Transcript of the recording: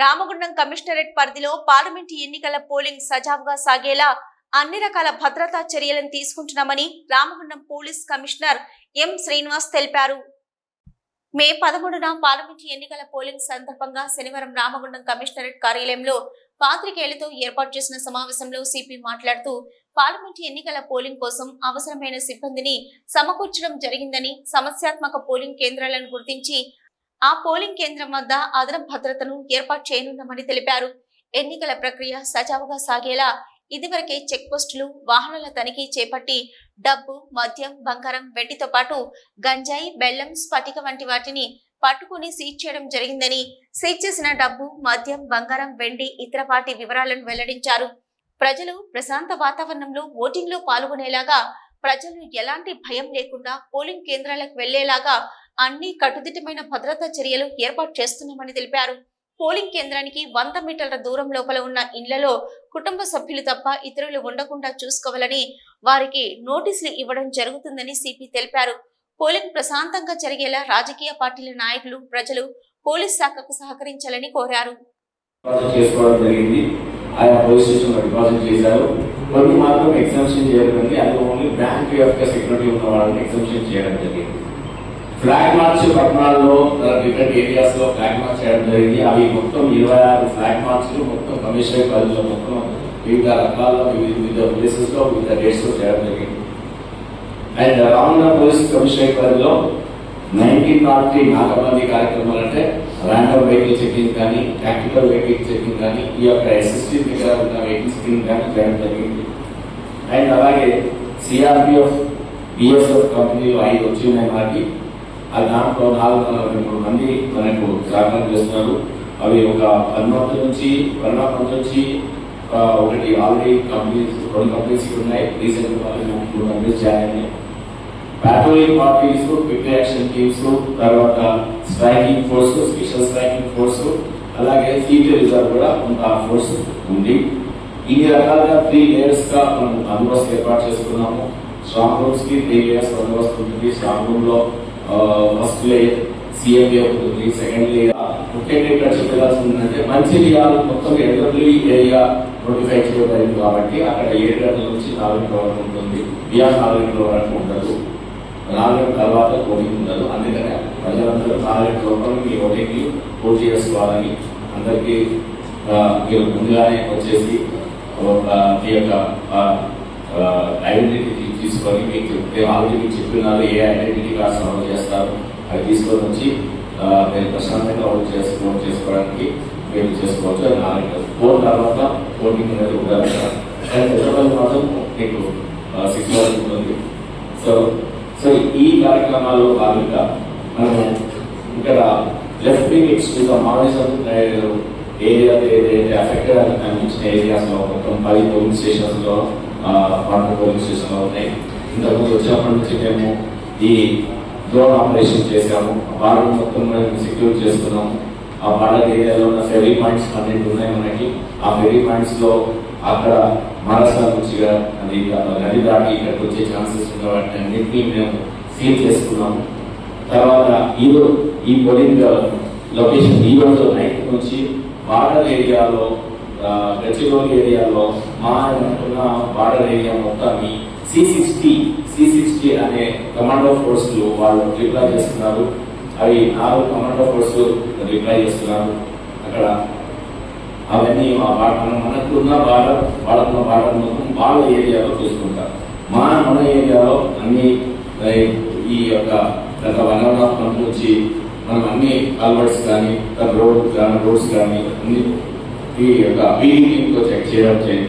Ramagundam commissionerate పరిధిలో parliament ఎన్నికల polling సజావుగా సాగేలా అన్ని రకాల భద్రతా చర్యలను తీసుకుంటున్నామని Ramagundam police commissioner M Srinivas తెలిపారు. మే 13న పార్లమెంటు ఎన్నికల పోలింగ్ సందర్భంగా శనివారం రామగుండం కమిషనరేట్ కార్యాలయంలో పాత్రికేయులతో ఏర్పాటు చేసిన సమావేశంలో సిపి మాట్లాడుతూ పార్లమెంటు ఎన్నికల పోలింగ్ కోసం అవసరమైన సిబ్బందిని సమకూర్చడం జరిగిందని, సమస్యాత్మక పోలింగ్ కేంద్రాలను గుర్తించి ఆ పోలింగ్ కేంద్రం వద్ద అదనపు భద్రతను ఏర్పాటు చేయనున్నామని తెలిపారు. ఎన్నికల ప్రక్రియ సజావుగా సాగేలా ఇదివరకే చెక్ పోస్టులు, వాహనాల తనిఖీ చేపట్టి డబ్బు, మద్యం, బంగారం, వెండితో పాటు గంజాయి, బెల్లం, స్ఫటిక వంటి వాటిని పట్టుకుని సీజ్ చేయడం జరిగిందని, సీజ్ చేసిన డబ్బు, మద్యం, బంగారం, వెండి ఇతర వాటి వివరాలను వెల్లడించారు. ప్రజలు ప్రశాంత వాతావరణంలో ఓటింగ్ లో పాల్గొనేలాగా, ప్రజలు ఎలాంటి భయం లేకుండా పోలింగ్ కేంద్రాలకు వెళ్లేలాగా అన్ని కట్టుదిట్టమైన భద్రతా చర్యలు ఏర్పాటు చేస్తున్నామని తెలిపారు. పోలింగ్ కేంద్రానికి 100 మీటర్ల దూరం లోపల ఉన్న ఇళ్లలో కుటుంబ సభ్యులు తప్ప ఇతరులు ఉండకుండా చూసుకోవాలని వారికి నోటీసులు ఇవ్వడం జరుగుతుందని సిపి తెలిపారు. పోలింగ్ ప్రశాంతంగా జరిగేలా రాజకీయ పార్టీల నాయకులు, ప్రజలు పోలీస్ శాఖకు సహకరించాలని కోరారు. ఫ్లాగ్ మార్చ్ పట్టణాల్లో డిఫరెంట్ ఏరియాస్ లో ఫ్లాగ్ మార్చ్ చేయడం జరిగింది. అవి మొత్తం 26 ఫ్లాగ్ మార్చ్లు మొత్తం కమిషనరేట్ పరిధిలో మొత్తం వివిధ రకాల్లో వివిధ ప్లేసెస్ లో వివిధ డేట్స్ లో చేయడం జరిగింది. అండ్ రామగుండం పోలీస్ కమిషనరేట్ పరిధిలో 1903 నాకబందీ కార్యక్రమాలు అంటే ర్యాండమ్ వెహికల్ చెకింగ్ కానీ, టాక్టికల్ వెహికల్ చెకింగ్ కానీ, ఈ యొక్క ఎస్ఎస్టీ దగ్గర ఉన్న వెహికల్ చెకింగ్ కానీ చేయడం జరిగింది. అండ్ అలాగే సిఆర్పిఎఫ్, బిఎస్ఎఫ్ కంపెనీలు 5 వచ్చి ఉన్నాయి మనకి. దాంట్లో 423 మంది మనకు సహకారం చేస్తున్నారు. అవి ఒక 12 నుంచి ఒకటి ఆల్రెడీ కంపెనీస్ 2 కంపెనీస్ ఉన్నాయి. రీసెంట్ గా 2 కంపెనీస్ జాయిన్ అయినాయి. Patrolling parties, quick action teams, తర్వాత striking force, special striking force, అలాగే ఫీల్డ్ రిజర్వ్ కూడా ఆ ఫోర్స్ ఉంది. ఇన్ని రకాలుగా 3 లేయర్స్ గా మనం బందోబస్తు ఏర్పాటు చేసుకున్నాము. స్ట్రాంగ్ రూమ్స్ కి 3 లేయర్స్ బందోబస్తు ఉంటుంది. స్ట్రాంగ్ రూమ్ లో ఫస్ట్ లేయర్ సిఎంఏ ఉంటుంది, సెకండ్ లేయర్. ముఖ్యంగా ఇక్కడ చెప్పాల్సి ఉందంటే మంచిర్యాల మొత్తం ఎల్డర్లీ ఏరియా నోటిఫై చేయబడింది కాబట్టి అక్కడ 7 గంటల నుంచి 4 గంటల వరకు ఉంటుంది. బిఆర్ 4 గంటల వరకు ఉండదు. 4 గంటల తర్వాత ఓటింగ్ ఉండదు. అందుకనే ప్రజలందరూ 4 గంటల లోపల మీ ఓటింగ్ పోటీ చేసుకోవాలని అందరికీ మీరు ముందుగానే వచ్చేసి మీ యొక్క ఐడెంటిటీ తీసుకొని మీకు ఆల్రెడీ మీకు చెప్పినారు ఏ ఐడెంటిటీ కార్డ్స్ అమలు చేస్తారు అవి తీసుకొని వచ్చి మీరు ప్రశాంతంగా ఓట్ చేసుకోవడానికి మీరు చేసుకోవచ్చు. అది 4 గంటలు. 4 తర్వాత ఓటింగ్ అనేది ఉండాలి. మాత్రం మీకు 6 వరకు ఉంటుంది. సో ఈ కార్యక్రమాల్లో భాగంగా మనము ఇక్కడ left wing extremism, Maoism area ఏదైతే అఫెక్టెడ్ అని కనిపించిన ఏరియాస్ లో మొత్తం 10 పోలింగ్ స్టేషన్స్ లో 12 పోలింగ్ స్టేషన్ లో ఉన్నాయి. ఇంతకుముందు వచ్చినప్పటి నుంచి మేము ఈ డ్రోన్ ఆపరేషన్ చేసాము. బార్డర్ మొత్తం సెక్యూర్ చేస్తున్నాము. ఆ బార్డర్ ఏరియాలో ఉన్న ఫెరీ పాయింట్స్ 12 ఉన్నాయి మనకి. ఆ ఫెరీ పాయింట్స్ లో అక్కడ మహారాష్ట్ర నుంచి నది దాటి ఇక్కడికి వచ్చే ఛాన్సెస్ ఉన్న వాటిని అన్నింటినీ మేము సీల్ చేసుకున్నాము. తర్వాత ఈ పోలింగ్ లొకేషన్ ఈ రోజు నైట్ నుంచి బార్డర్ ఏరియాలో, గచ్చిబౌలి ఏరియాలో మా అంటున్న బార్డర్ ఏరియా మొత్తాన్ని C60 అనే కమాండో ఫోర్స్లు వాళ్ళు డిప్లాయ్ చేస్తున్నారు. అవి 4 కమాండో ఫోర్స్ డిప్లాయ్ చేస్తున్నారు. అక్కడ అవన్నీ మనకున్న బార్డర్, వాళ్ళకున్న బార్డర్ మొత్తం వాళ్ళ ఏరియాలో చూసుకుంటారు. మన ఏరియాలో అన్ని ఈ యొక్క గత 1.5 month నుంచి మనం అన్ని కల్వర్ట్స్ కానీ, రోడ్స్ కానీ అన్ని ఈ యొక్క బీడింగ్ తో చెక్ చేయడం